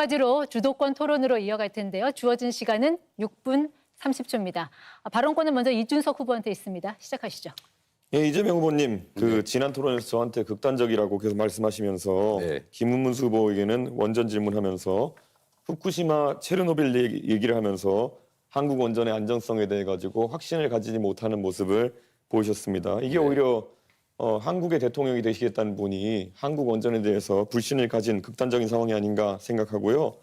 마지막으로 주도권 토론으로 이어갈 텐데요. 주어진 시간은 6분 30초입니다. 발언권은 먼저 이준석 후보한테 있습니다. 시작하시죠. 예, 이재명 후보님, 지난 토론에서 저한테 극단적이라고 계속 말씀하시면서 김문수 후보에게는 원전 질문하면서 후쿠시마 체르노빌 얘기를 하면서 한국 원전의 안전성에 대해 가지고 확신을 가지지 못하는 모습을 보이셨습니다. 이게 오히려 한국의 대통령이 되시겠다는 분이 한국 원전에 대해서 불신을 가진 극단적인 상황이 아닌가 생각하고요.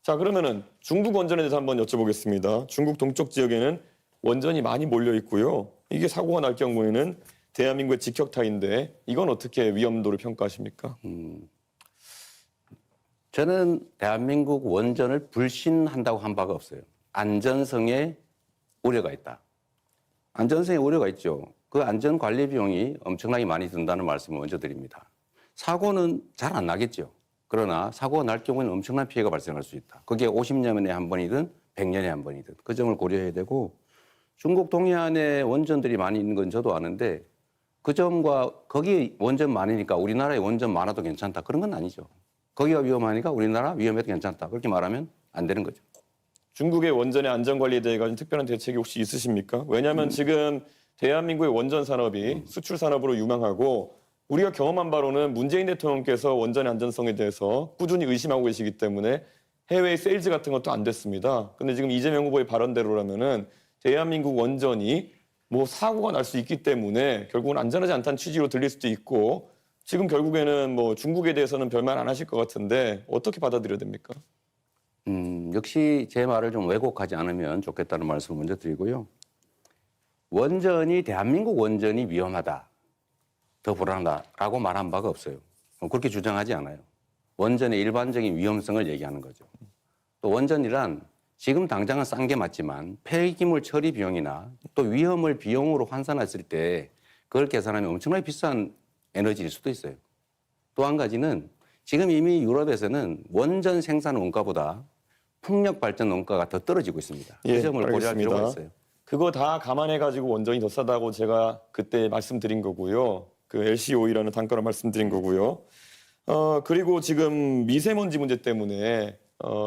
자, 그러면은 중국 원전에 대해서 한번 여쭤보겠습니다. 중국 동쪽 지역에는 원전이 많이 몰려 있고요. 이게 사고가 날 경우에는 대한민국의 직격탄인데 이건 어떻게 위험도를 평가하십니까? 저는 대한민국 원전을 불신한다고 한 바가 없어요. 안전성에 우려가 있다. 안전성에 우려가 있죠. 그 안전관리 비용이 엄청나게 많이 든다는 말씀을 먼저 드립니다. 사고는 잘 안 나겠죠. 그러나 사고가 날 경우에는 엄청난 피해가 발생할 수 있다. 그게 50년에 한 번이든 100년에 한 번이든 그 점을 고려해야 되고, 중국 동해안에 원전들이 많이 있는 건 저도 아는데 그 점과 거기 원전 많으니까 우리나라에 원전 많아도 괜찮다, 그런 건 아니죠. 거기가 위험하니까 우리나라 위험해도 괜찮다, 그렇게 말하면 안 되는 거죠. 중국의 원전의 안전관리에 대해 가지고 특별한 대책이 혹시 있으십니까? 왜냐하면 지금 대한민국의 원전 산업이 수출 산업으로 유망하고 우리가 경험한 바로는 문재인 대통령께서 원전의 안전성에 대해서 꾸준히 의심하고 계시기 때문에 해외 세일즈 같은 것도 안 됐습니다. 근데 지금 이재명 후보의 발언대로라면은 대한민국 원전이 뭐 사고가 날 수 있기 때문에 결국은 안전하지 않다는 취지로 들릴 수도 있고, 지금 결국에는 뭐 중국에 대해서는 별말 안 하실 것 같은데 어떻게 받아들여야 됩니까? 역시 제 말을 좀 왜곡하지 않으면 좋겠다는 말씀을 먼저 드리고요. 원전이, 대한민국 원전이 위험하다, 더 불안하다라고 말한 바가 없어요. 그렇게 주장하지 않아요. 원전의 일반적인 위험성을 얘기하는 거죠. 또 원전이란 지금 당장은 싼 게 맞지만 폐기물 처리 비용이나 또 위험을 비용으로 환산했을 때 그걸 계산하면 엄청나게 비싼 에너지일 수도 있어요. 또 한 가지는 지금 이미 유럽에서는 원전 생산 원가보다 풍력 발전 원가가 더 떨어지고 있습니다. 그 점을 고려할 필요가 있어요. 그거 다 감안해가지고 원전이 더 싸다고 제가 그때 말씀드린 거고요. 그 LCOE라는 단가로 말씀드린 거고요. 그리고 지금 미세먼지 문제 때문에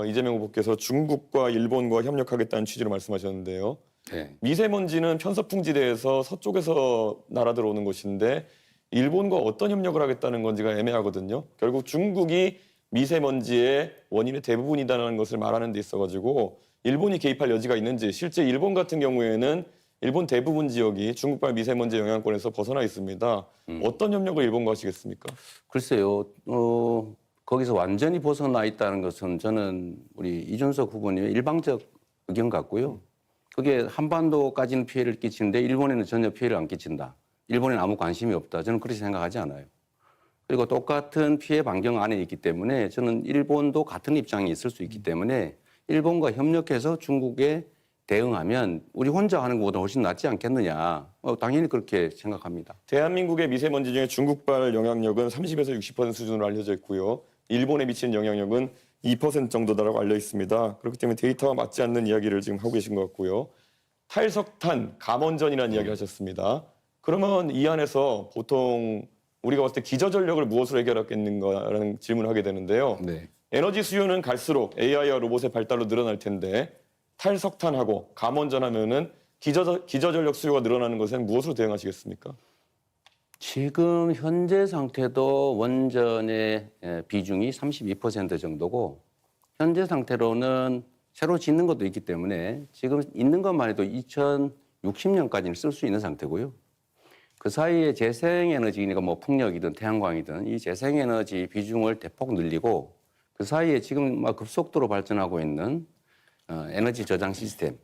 이재명 후보께서 중국과 일본과 협력하겠다는 취지로 말씀하셨는데요. 네. 미세먼지는 편서풍지대에서 서쪽에서 날아들어오는 것인데 일본과 어떤 협력을 하겠다는 건지가 애매하거든요. 결국 중국이 미세먼지의 원인의 대부분이다라는 것을 말하는 데 있어가지고 일본이 개입할 여지가 있는지, 실제 일본 같은 경우에는 일본 대부분 지역이 중국발 미세먼지 영향권에서 벗어나 있습니다. 어떤 협력을 일본과 하시겠습니까? 글쎄요. 거기서 완전히 벗어나 있다는 것은 저는 우리 이준석 후보님의 일방적 의견 같고요. 그게 한반도까지는 피해를 끼치는데 일본에는 전혀 피해를 안 끼친다, 일본에는 아무 관심이 없다, 저는 그렇게 생각하지 않아요. 그리고 똑같은 피해 반경 안에 있기 때문에 저는 일본도 같은 입장이 있을 수 있기 때문에 일본과 협력해서 중국에 대응하면 우리 혼자 하는 것보다 훨씬 낫지 않겠느냐, 당연히 그렇게 생각합니다. 대한민국의 미세먼지 중에 중국발 영향력은 30에서 60% 수준으로 알려져 있고요. 일본에 미치는 영향력은 2% 정도다라고 알려 있습니다. 그렇기 때문에 데이터와 맞지 않는 이야기를 지금 하고 계신 것 같고요. 탈석탄, 감원전이라는 이야기 하셨습니다. 그러면 이 안에서 보통 우리가 봤을 때 기저전력을 무엇으로 해결하겠는가라는 질문을 하게 되는데요. 네. 에너지 수요는 갈수록 AI와 로봇의 발달로 늘어날 텐데 탈석탄하고 감원전 하면은 기저전력 수요가 늘어나는 것엔 무엇으로 대응하시겠습니까? 지금 현재 상태도 원전의 비중이 32% 정도고, 현재 상태로는 새로 짓는 것도 있기 때문에 지금 있는 것만 해도 2060년까지는 쓸 수 있는 상태고요. 그 사이에 재생에너지니까 뭐 풍력이든 태양광이든 이 재생에너지 비중을 대폭 늘리고, 그 사이에 지금 막 급속도로 발전하고 있는 에너지 저장 시스템,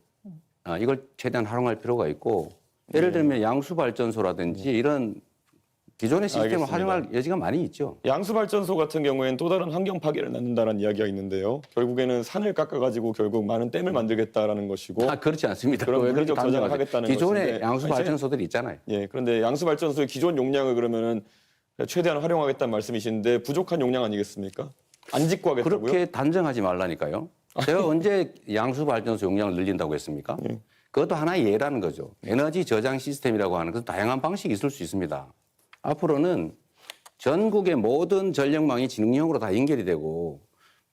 이걸 최대한 활용할 필요가 있고, 예를 들면 양수발전소라든지 이런 기존의 시스템을 알겠습니다. 활용할 여지가 많이 있죠. 양수발전소 같은 경우에는 또 다른 환경 파괴를 낳는다는 이야기가 있는데요. 결국에는 산을 깎아가지고 결국 많은 댐을 만들겠다라는 것이고, 그렇지 않습니다. 그럼 왜 물리적 그렇게 저장을 단정하세요? 하겠다는 기존의 것인데, 양수발전소들이 있잖아요. 예, 그런데 양수발전소의 기존 용량을 그러면은 최대한 활용하겠다는 말씀이신데 부족한 용량 아니겠습니까? 안 짓고 하겠다고요? 그렇게 단정하지 말라니까요. 제가 언제 양수발전소 용량을 늘린다고 했습니까? 그것도 하나의 예라는 거죠. 에너지 저장 시스템이라고 하는 것은 다양한 방식이 있을 수 있습니다. 앞으로는 전국의 모든 전력망이 지능형으로 다 연결이 되고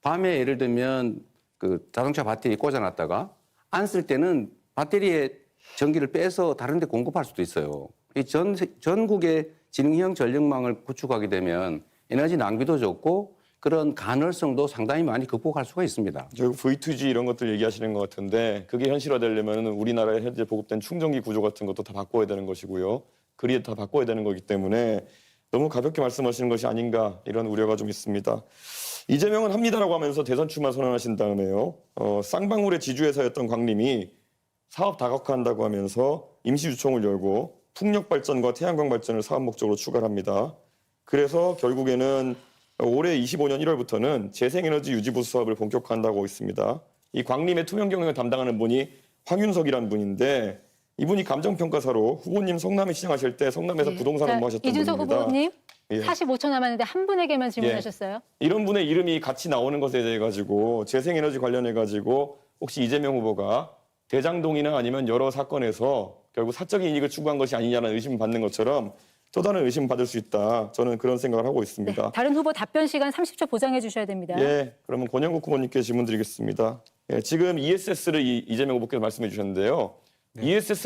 밤에 예를 들면 그 자동차 배터리 꽂아놨다가 안 쓸 때는 배터리에 전기를 빼서 다른 데 공급할 수도 있어요. 이 전국의 지능형 전력망을 구축하게 되면 에너지 낭비도 적고 그런 간헐성도 상당히 많이 극복할 수가 있습니다. 결국 V2G 이런 것들 얘기하시는 것 같은데 그게 현실화되려면 우리나라에 현재 보급된 충전기 구조 같은 것도 다 바꿔야 되는 것이고요. 그리드 다 바꿔야 되는 거기 때문에 너무 가볍게 말씀하시는 것이 아닌가 이런 우려가 좀 있습니다. 이재명은 합니다라고 하면서 대선 출마 선언하신 다음에요. 쌍방울의 지주회사였던 광림이 사업 다각화한다고 하면서 임시주총을 열고 풍력발전과 태양광 발전을 사업 목적으로 추가합니다. 그래서 결국에는 올해 25년 1월부터는 재생에너지 유지보수 사업을 본격화한다고 있습니다. 이 광림의 투명 경영을 담당하는 분이 황윤석이라는 분인데 이분이 감정평가사로 후보님 성남에 시장하실 때 성남에서 부동산 업무하셨던 이준석 분입니다. 후보님 예. 45초 남았는데 한 분에게만 질문하셨어요. 이런 분의 이름이 같이 나오는 것에 대해 가지고 재생에너지 관련해 가지고 혹시 이재명 후보가 대장동이나 아니면 여러 사건에서 결국 사적인 이익을 추구한 것이 아니냐는 의심을 받는 것처럼 또 다른 의심을 받을 수 있다. 저는 그런 생각을 하고 있습니다. 네, 다른 후보 답변 시간 30초 보장해 주셔야 됩니다. 예, 그러면 권영국 후보님께 질문 드리겠습니다. 예, 지금 ESS를 이재명 후보께서 말씀해 주셨는데요. ESS